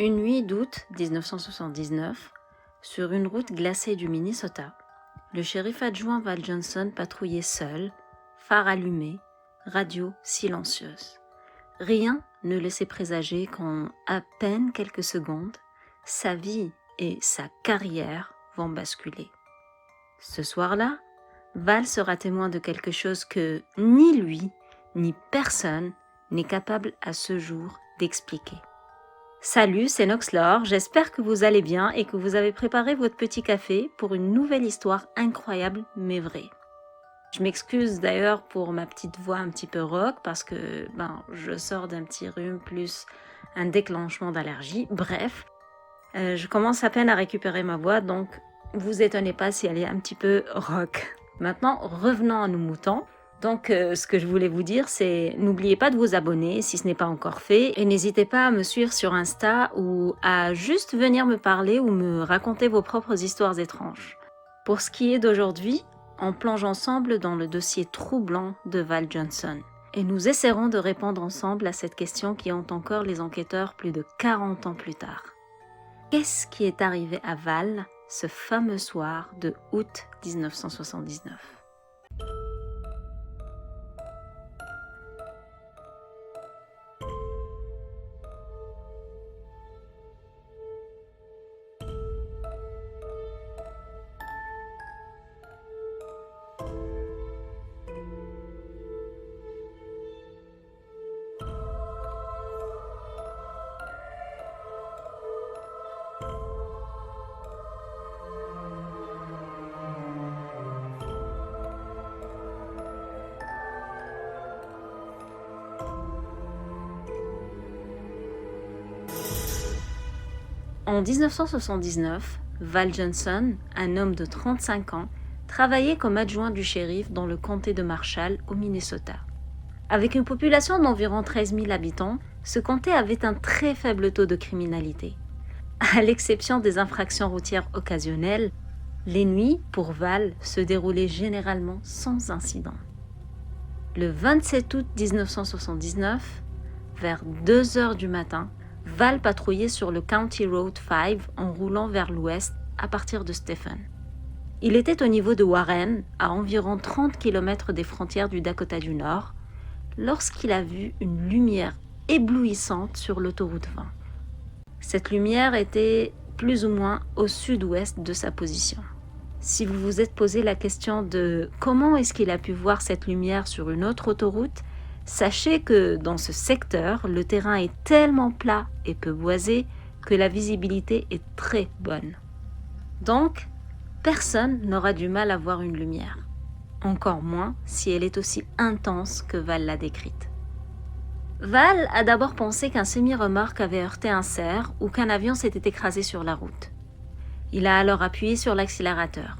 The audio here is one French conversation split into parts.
Une nuit d'août 1979, sur une route glacée du Minnesota, le shérif adjoint Val Johnson patrouillait seul, phare allumé, radio silencieuse. Rien ne laissait présager qu'en à peine quelques secondes, sa vie et sa carrière vont basculer. Ce soir-là, Val sera témoin de quelque chose que ni lui, ni personne n'est capable à ce jour d'expliquer. Salut, c'est Noxlore, j'espère que vous allez bien et que vous avez préparé votre petit café pour une nouvelle histoire incroyable mais vraie. Je m'excuse d'ailleurs pour ma petite voix un petit peu rock parce que je sors d'un petit rhume plus un déclenchement d'allergie. Bref, je commence à peine à récupérer ma voix, donc vous étonnez pas si elle est un petit peu rock. Maintenant, revenons à nos moutons. Donc, ce que je voulais vous dire, c'est n'oubliez pas de vous abonner si ce n'est pas encore fait et n'hésitez pas à me suivre sur Insta ou à juste venir me parler ou me raconter vos propres histoires étranges. Pour ce qui est d'aujourd'hui, on plonge ensemble dans le dossier troublant de Val Johnson et nous essaierons de répondre ensemble à cette question qui hante encore les enquêteurs plus de 40 ans plus tard. Qu'est-ce qui est arrivé à Val ce fameux soir de août 1979 ? En 1979, Val Johnson, un homme de 35 ans, travaillait comme adjoint du shérif dans le comté de Marshall, au Minnesota. Avec une population d'environ 13 000 habitants, ce comté avait un très faible taux de criminalité. À l'exception des infractions routières occasionnelles, les nuits, pour Val, se déroulaient généralement sans incident. Le 27 août 1979, vers 2 heures du matin, Val patrouillait sur le County Road 5 en roulant vers l'ouest à partir de Stephen. Il était au niveau de Warren, à environ 30 km des frontières du Dakota du Nord, lorsqu'il a vu une lumière éblouissante sur l'autoroute 20. Cette lumière était plus ou moins au sud-ouest de sa position. Si vous vous êtes posé la question de comment est-ce qu'il a pu voir cette lumière sur une autre autoroute, sachez que dans ce secteur, le terrain est tellement plat et peu boisé que la visibilité est très bonne. Donc, personne n'aura du mal à voir une lumière. Encore moins si elle est aussi intense que Val l'a décrite. Val a d'abord pensé qu'un semi-remorque avait heurté un cerf ou qu'un avion s'était écrasé sur la route. Il a alors appuyé sur l'accélérateur.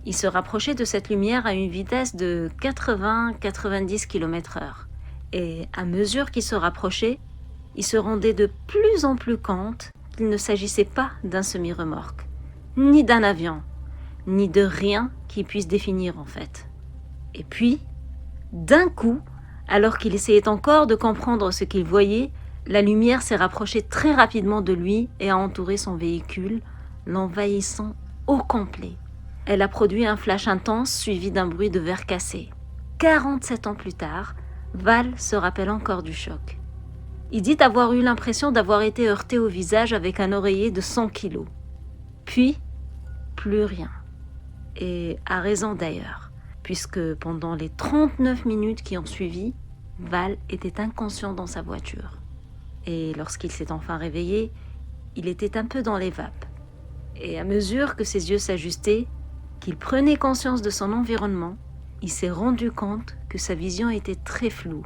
Il se rapprochait de cette lumière à une vitesse de 80-90 km/h. Et à mesure qu'il se rapprochait, il se rendait de plus en plus compte qu'il ne s'agissait pas d'un semi-remorque, ni d'un avion, ni de rien qui puisse définir en fait. Et puis, d'un coup, alors qu'il essayait encore de comprendre ce qu'il voyait, la lumière s'est rapprochée très rapidement de lui et a entouré son véhicule, l'envahissant au complet. Elle a produit un flash intense suivi d'un bruit de verre cassé. 47 ans plus tard, Val se rappelle encore du choc. Il dit avoir eu l'impression d'avoir été heurté au visage avec un oreiller de 100 kilos. Puis, plus rien. Et à raison d'ailleurs, puisque pendant les 39 minutes qui ont suivi, Val était inconscient dans sa voiture. Et lorsqu'il s'est enfin réveillé, il était un peu dans les vapes. Et à mesure que ses yeux s'ajustaient, qu'il prenait conscience de son environnement, il s'est rendu compte que sa vision était très floue.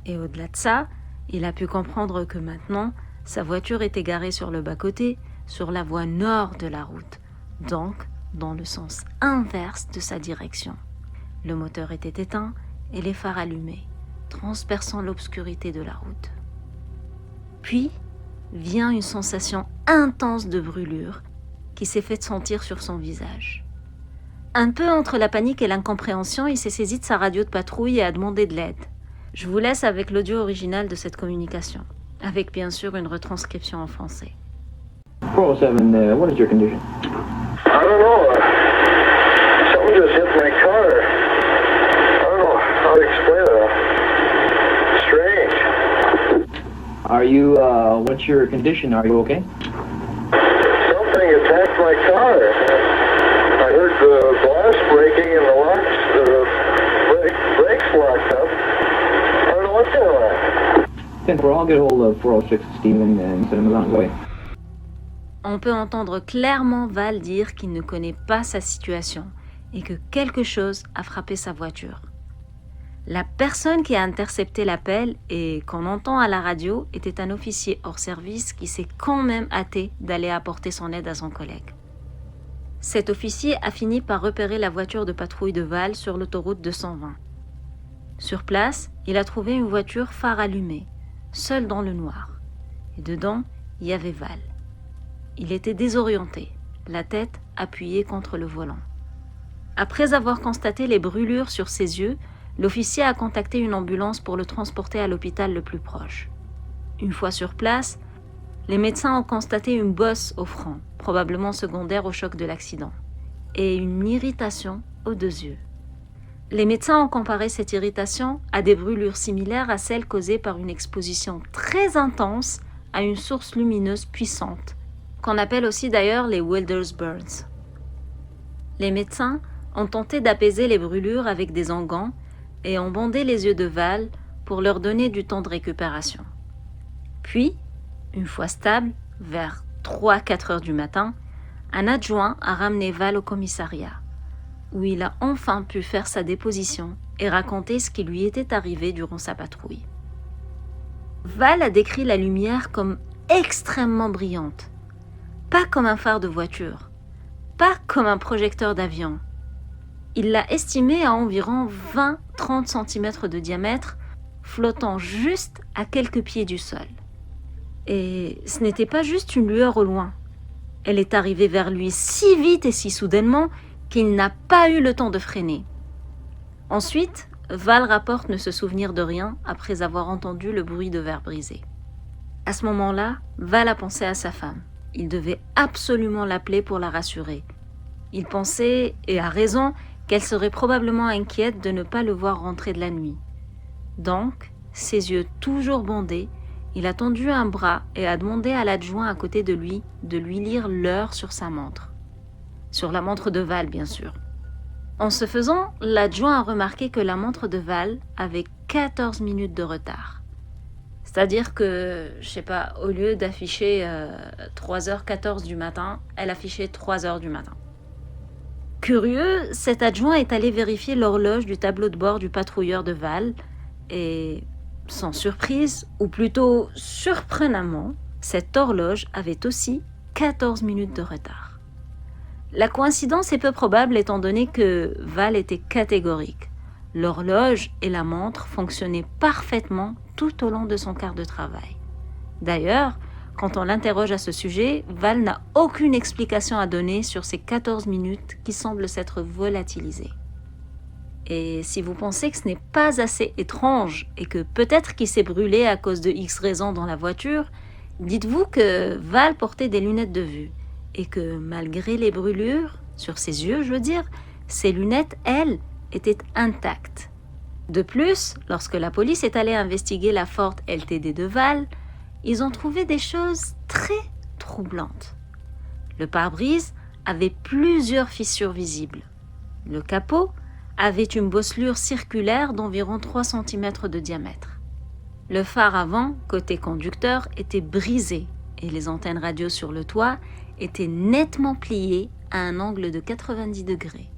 Et au-delà de ça, il a pu comprendre que maintenant, sa voiture était garée sur le bas-côté, sur la voie nord de la route, donc dans le sens inverse de sa direction. Le moteur était éteint et les phares allumés, transperçant l'obscurité de la route. Puis vient une sensation intense de brûlure qui s'est fait sentir sur son visage. Un peu entre la panique et l'incompréhension, il s'est saisi de sa radio de patrouille et a demandé de l'aide. Je vous laisse avec l'audio original de cette communication. avec bien sûr une retranscription en français. 407, what is your condition? I don't know. Something just hit my car. I don't know how to explain it. Strange. Are you, what's your condition? Are you okay? Something attacked my car. I heard the glass breaking and the brakes locked up. I don't know what's going on. 10-4, I'll get hold of 406 Stephen and send him on his way. On peut entendre clairement Val dire qu'il ne connaît pas sa situation et que quelque chose a frappé sa voiture. La personne qui a intercepté l'appel et qu'on entend à la radio était un officier hors service qui s'est quand même hâté d'aller apporter son aide à son collègue. Cet officier a fini par repérer la voiture de patrouille de Val sur l'autoroute 220. Sur place, il a trouvé une voiture phare allumée, seule dans le noir. Et dedans, il y avait Val. Il était désorienté, la tête appuyée contre le volant. Après avoir constaté les brûlures sur ses yeux, l'officier a contacté une ambulance pour le transporter à l'hôpital le plus proche. Une fois sur place, les médecins ont constaté une bosse au front, probablement secondaire au choc de l'accident, et une irritation aux 2 yeux. Les médecins ont comparé cette irritation à des brûlures similaires à celles causées par une exposition très intense à une source lumineuse puissante, qu'on appelle aussi d'ailleurs les Wilder's Burns. Les médecins ont tenté d'apaiser les brûlures avec des onguents et ont bandé les yeux de Val pour leur donner du temps de récupération. Puis, une fois stable, vers 3-4 heures du matin, un adjoint a ramené Val au commissariat, où il a enfin pu faire sa déposition et raconter ce qui lui était arrivé durant sa patrouille. Val a décrit la lumière comme extrêmement brillante, pas comme un phare de voiture, pas comme un projecteur d'avion. Il l'a estimé à environ 20-30 cm de diamètre, flottant juste à quelques pieds du sol. Et ce n'était pas juste une lueur au loin. Elle est arrivée vers lui si vite et si soudainement qu'il n'a pas eu le temps de freiner. Ensuite, Val rapporte ne se souvenir de rien après avoir entendu le bruit de verre brisé. À ce moment-là, Val a pensé à sa femme. Il devait absolument l'appeler pour la rassurer. Il pensait, et a raison, qu'elle serait probablement inquiète de ne pas le voir rentrer de la nuit. Donc, ses yeux toujours bandés, il a tendu un bras et a demandé à l'adjoint à côté de lui lire l'heure sur sa montre. Sur la montre de Val, bien sûr. En ce faisant, l'adjoint a remarqué que la montre de Val avait 14 minutes de retard. C'est-à-dire que, au lieu d'afficher 3h14 du matin, elle affichait 3h du matin. Curieux, cet adjoint est allé vérifier l'horloge du tableau de bord du patrouilleur de Val et, sans surprise, ou plutôt surprenamment, cette horloge avait aussi 14 minutes de retard. La coïncidence est peu probable étant donné que Val était catégorique. L'horloge et la montre fonctionnaient parfaitement tout au long de son quart de travail. D'ailleurs, quand on l'interroge à ce sujet, Val n'a aucune explication à donner sur ces 14 minutes qui semblent s'être volatilisées. Et si vous pensez que ce n'est pas assez étrange et que peut-être qu'il s'est brûlé à cause de X raisons dans la voiture, dites-vous que Val portait des lunettes de vue et que malgré les brûlures, sur ses yeux je veux dire, ses lunettes, elles, étaient intactes. De plus, lorsque la police est allée investiguer la Ford LTD de Val, ils ont trouvé des choses très troublantes. Le pare-brise avait plusieurs fissures visibles. Le capot avait une bosselure circulaire d'environ 3 cm de diamètre. Le phare avant, côté conducteur, était brisé et les antennes radio sur le toit étaient nettement pliées à un angle de 90 degrés.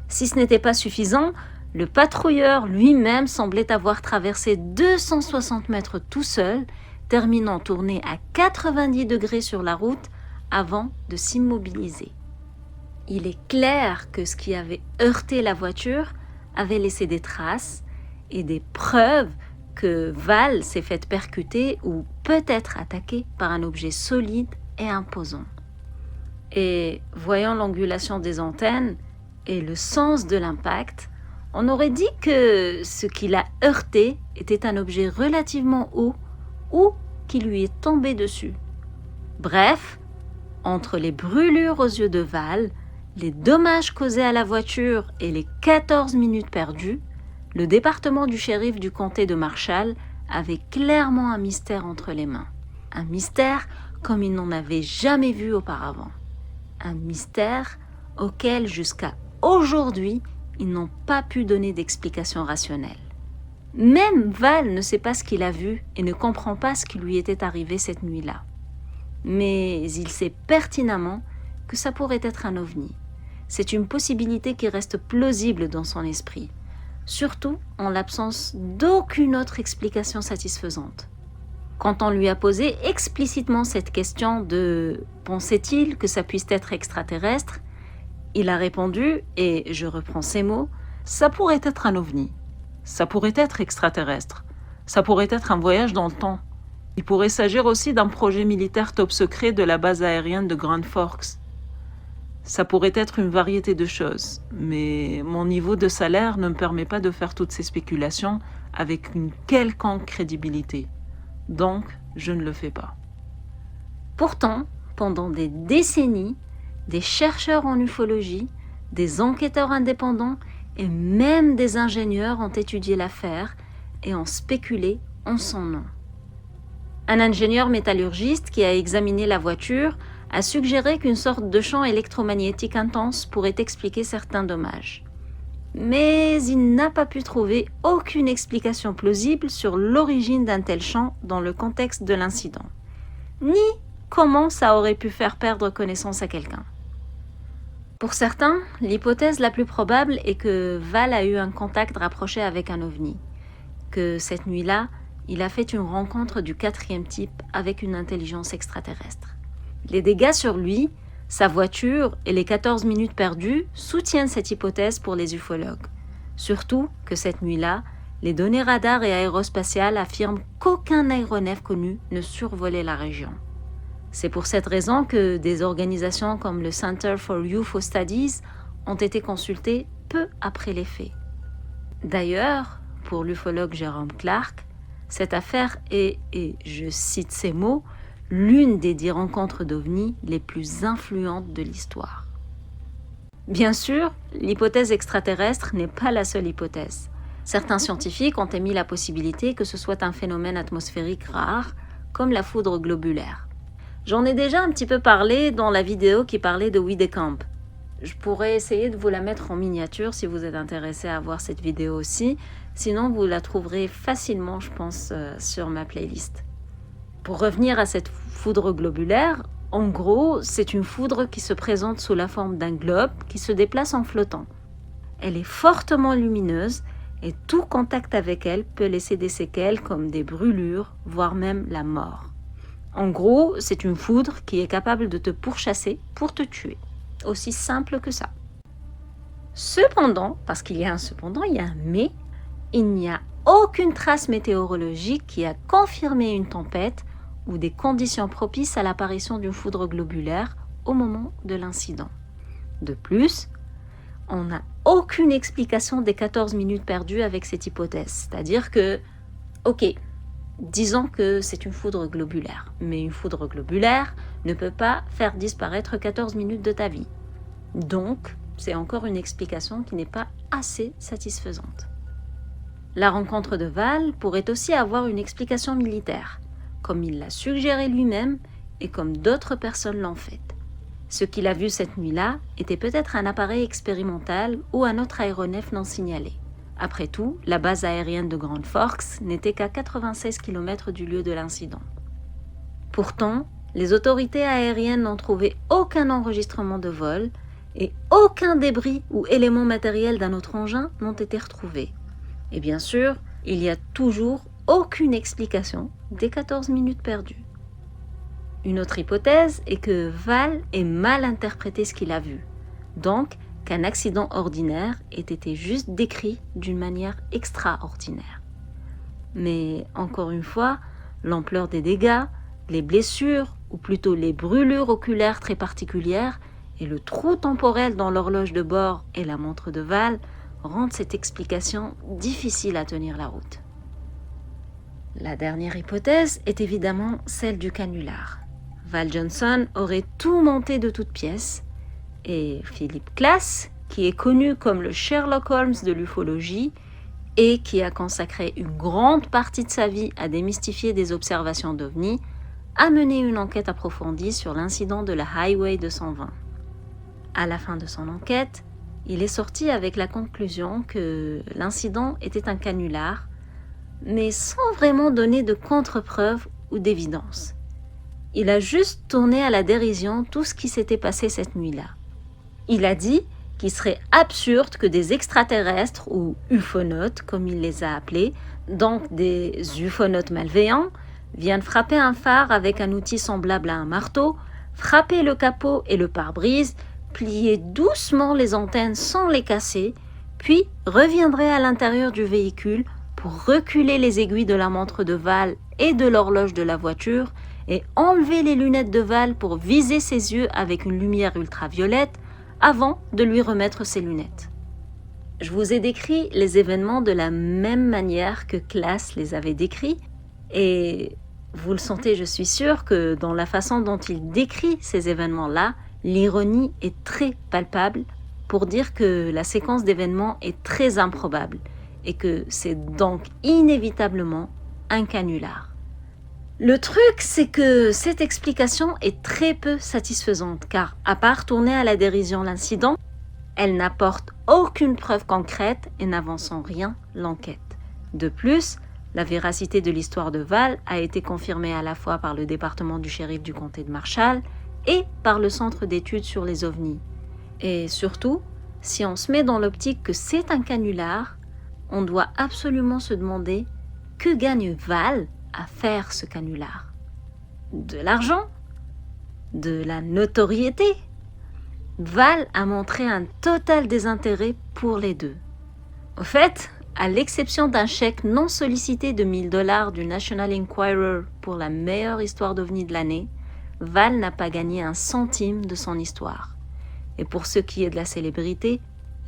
Si ce n'était pas suffisant, le patrouilleur lui-même semblait avoir traversé 260 mètres tout seul, terminant tourné à 90 degrés sur la route avant de s'immobiliser. Il est clair que ce qui avait heurté la voiture avait laissé des traces et des preuves que Val s'est faite percuter ou peut-être attaquer par un objet solide et imposant. Et voyant l'angulation des antennes et le sens de l'impact, on aurait dit que ce qui l'a heurté était un objet relativement haut ou qui lui est tombé dessus. Bref, entre les brûlures aux yeux de Val, les dommages causés à la voiture et les 14 minutes perdues, le département du shérif du comté de Marshall avait clairement un mystère entre les mains. Un mystère comme il n'en avait jamais vu auparavant. Un mystère auquel jusqu'à aujourd'hui, ils n'ont pas pu donner d'explication rationnelle. Même Val ne sait pas ce qu'il a vu et ne comprend pas ce qui lui était arrivé cette nuit-là. Mais il sait pertinemment que ça pourrait être un ovni. C'est une possibilité qui reste plausible dans son esprit, surtout en l'absence d'aucune autre explication satisfaisante. Quand on lui a posé explicitement cette question de « pensait-il que ça puisse être extraterrestre ?», il a répondu, et je reprends ses mots, « ça pourrait être un ovni, ça pourrait être extraterrestre, ça pourrait être un voyage dans le temps. Il pourrait s'agir aussi d'un projet militaire top secret de la base aérienne de Grand Forks. Ça pourrait être une variété de choses, mais mon niveau de salaire ne me permet pas de faire toutes ces spéculations avec une quelconque crédibilité. Donc, je ne le fais pas. » Pourtant, pendant des décennies, des chercheurs en ufologie, des enquêteurs indépendants et même des ingénieurs ont étudié l'affaire et ont spéculé en son nom. Un ingénieur métallurgiste qui a examiné la voiture a suggéré qu'une sorte de champ électromagnétique intense pourrait expliquer certains dommages. Mais il n'a pas pu trouver aucune explication plausible sur l'origine d'un tel champ dans le contexte de l'incident, ni comment ça aurait pu faire perdre connaissance à quelqu'un. Pour certains, l'hypothèse la plus probable est que Val a eu un contact rapproché avec un ovni, que cette nuit-là, il a fait une rencontre du 4e type avec une intelligence extraterrestre. Les dégâts sur lui, sa voiture et les 14 minutes perdues soutiennent cette hypothèse pour les ufologues. Surtout que cette nuit-là, les données radar et aérospatiales affirment qu'aucun aéronef connu ne survolait la région. C'est pour cette raison que des organisations comme le Center for UFO Studies ont été consultées peu après les faits. D'ailleurs, pour l'ufologue Jerome Clark, cette affaire est, et je cite ces mots, l'une des 10 rencontres d'OVNI les plus influentes de l'histoire. Bien sûr, l'hypothèse extraterrestre n'est pas la seule hypothèse. Certains scientifiques ont émis la possibilité que ce soit un phénomène atmosphérique rare, comme la foudre globulaire. J'en ai déjà un petit peu parlé dans la vidéo qui parlait de Wiedekamp. Je pourrais essayer de vous la mettre en miniature si vous êtes intéressé à voir cette vidéo aussi. Sinon, vous la trouverez facilement, je pense, sur ma playlist. Pour revenir à cette foudre globulaire, en gros, c'est une foudre qui se présente sous la forme d'un globe qui se déplace en flottant. Elle est fortement lumineuse et tout contact avec elle peut laisser des séquelles comme des brûlures, voire même la mort. En gros, c'est une foudre qui est capable de te pourchasser pour te tuer. Aussi simple que ça. Cependant, parce qu'il y a un cependant, il y a un mais, il n'y a aucune trace météorologique qui a confirmé une tempête ou des conditions propices à l'apparition d'une foudre globulaire au moment de l'incident. De plus, on n'a aucune explication des 14 minutes perdues avec cette hypothèse. C'est-à-dire que, ok, disons que c'est une foudre globulaire, mais une foudre globulaire ne peut pas faire disparaître 14 minutes de ta vie. Donc, c'est encore une explication qui n'est pas assez satisfaisante. La rencontre de Val pourrait aussi avoir une explication militaire, comme il l'a suggéré lui-même et comme d'autres personnes l'ont fait. Ce qu'il a vu cette nuit-là était peut-être un appareil expérimental ou un autre aéronef non signalé. Après tout, la base aérienne de Grand Forks n'était qu'à 96 km du lieu de l'incident. Pourtant, les autorités aériennes n'ont trouvé aucun enregistrement de vol et aucun débris ou élément matériel d'un autre engin n'ont été retrouvés. Et bien sûr, il n'y a toujours aucune explication des 14 minutes perdues. Une autre hypothèse est que Val ait mal interprété ce qu'il a vu, donc qu'un accident ordinaire ait été juste décrit d'une manière extraordinaire. Mais encore une fois, l'ampleur des dégâts, les blessures, ou plutôt les brûlures oculaires très particulières, et le trou temporel dans l'horloge de bord et la montre de Val rendent cette explication difficile à tenir la route. La dernière hypothèse est évidemment celle du canular. Val Johnson aurait tout monté de toutes pièces et Philip Klass, qui est connu comme le Sherlock Holmes de l'ufologie et qui a consacré une grande partie de sa vie à démystifier des observations d'OVNI, a mené une enquête approfondie sur l'incident de la Highway 220. À la fin de son enquête, il est sorti avec la conclusion que l'incident était un canular, mais sans vraiment donner de contre-preuves ou d'évidence. Il a juste tourné à la dérision tout ce qui s'était passé cette nuit-là. Il a dit qu'il serait absurde que des extraterrestres ou ufonautes, comme il les a appelés, donc des ufonautes malveillants, viennent frapper un phare avec un outil semblable à un marteau, frapper le capot et le pare-brise, plier doucement les antennes sans les casser, puis reviendraient à l'intérieur du véhicule pour reculer les aiguilles de la montre de Val et de l'horloge de la voiture et enlever les lunettes de Val pour viser ses yeux avec une lumière ultraviolette avant de lui remettre ses lunettes. Je vous ai décrit les événements de la même manière que Klass les avait décrits et vous le sentez, je suis sûre que dans la façon dont il décrit ces événements-là, l'ironie est très palpable pour dire que la séquence d'événements est très improbable et que c'est donc inévitablement un canular. Le truc, c'est que cette explication est très peu satisfaisante car, à part tourner à la dérision l'incident, elle n'apporte aucune preuve concrète et n'avance en rien l'enquête. De plus, la véracité de l'histoire de Val a été confirmée à la fois par le département du shérif du comté de Marshall et par le Centre d'études sur les ovnis. Et surtout, si on se met dans l'optique que c'est un canular, on doit absolument se demander que gagne Val à faire ce canular. De l'argent? De la notoriété? Val a montré un total désintérêt pour les deux. Au fait, à l'exception d'un chèque non sollicité de $1000 du National Enquirer pour la meilleure histoire d'OVNI de l'année, Val n'a pas gagné un centime de son histoire. Et pour ce qui est de la célébrité,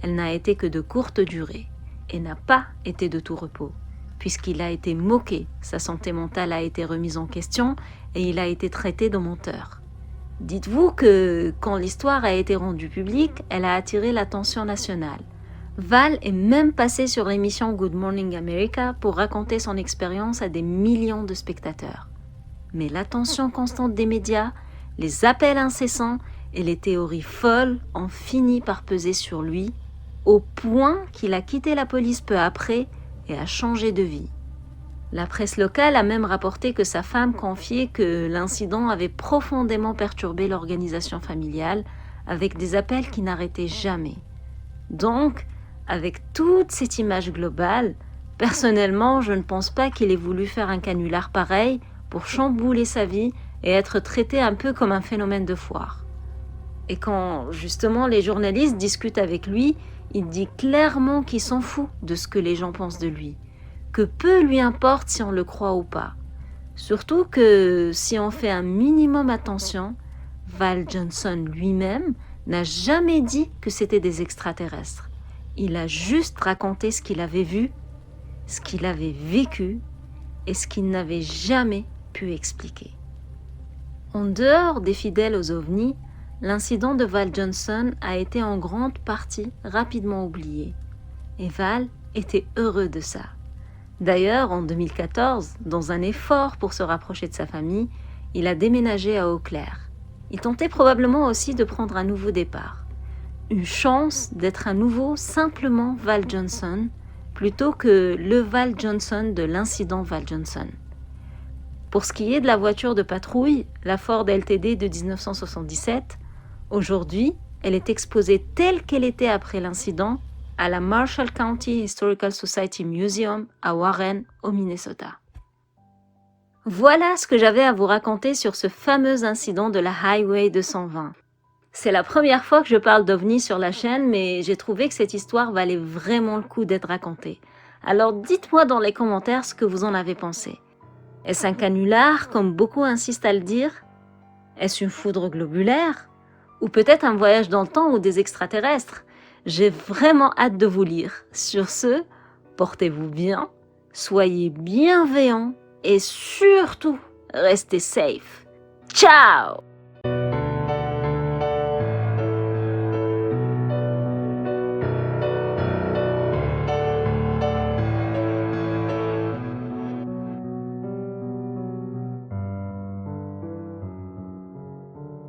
elle n'a été que de courte durée et n'a pas été de tout repos, puisqu'il a été moqué, sa santé mentale a été remise en question et il a été traité de menteur. Dites-vous que quand l'histoire a été rendue publique, elle a attiré l'attention nationale. Val est même passé sur l'émission Good Morning America pour raconter son expérience à des millions de spectateurs. Mais l'attention constante des médias, les appels incessants et les théories folles ont fini par peser sur lui, au point qu'il a quitté la police peu après et a changé de vie. La presse locale a même rapporté que sa femme confiait que l'incident avait profondément perturbé l'organisation familiale avec des appels qui n'arrêtaient jamais. Donc, avec toute cette image globale, personnellement, je ne pense pas qu'il ait voulu faire un canular pareil pour chambouler sa vie et être traité un peu comme un phénomène de foire. Et quand, justement, les journalistes discutent avec lui, il dit clairement qu'il s'en fout de ce que les gens pensent de lui, que peu lui importe si on le croit ou pas. Surtout que, si on fait un minimum attention, Val Johnson lui-même n'a jamais dit que c'était des extraterrestres. Il a juste raconté ce qu'il avait vu, ce qu'il avait vécu et ce qu'il n'avait jamais pu expliquer. En dehors des fidèles aux ovnis, l'incident de Val Johnson a été en grande partie rapidement oublié. Et Val était heureux de ça. D'ailleurs, en 2014, dans un effort pour se rapprocher de sa famille, il a déménagé à Eau-Claire. Il tentait probablement aussi de prendre un nouveau départ. Une chance d'être à nouveau simplement Val Johnson, plutôt que le Val Johnson de l'incident Val Johnson. Pour ce qui est de la voiture de patrouille, la Ford LTD de 1977, aujourd'hui, elle est exposée telle qu'elle était après l'incident à la Marshall County Historical Society Museum à Warren, au Minnesota. Voilà ce que j'avais à vous raconter sur ce fameux incident de la Highway 220. C'est la première fois que je parle d'OVNI sur la chaîne, mais j'ai trouvé que cette histoire valait vraiment le coup d'être racontée. Alors dites-moi dans les commentaires ce que vous en avez pensé. Est-ce un canular, comme beaucoup insistent à le dire? Est-ce une foudre globulaire? Ou peut-être un voyage dans le temps ou des extraterrestres? J'ai vraiment hâte de vous lire. Sur ce, portez-vous bien, soyez bienveillants et surtout, restez safe. Ciao!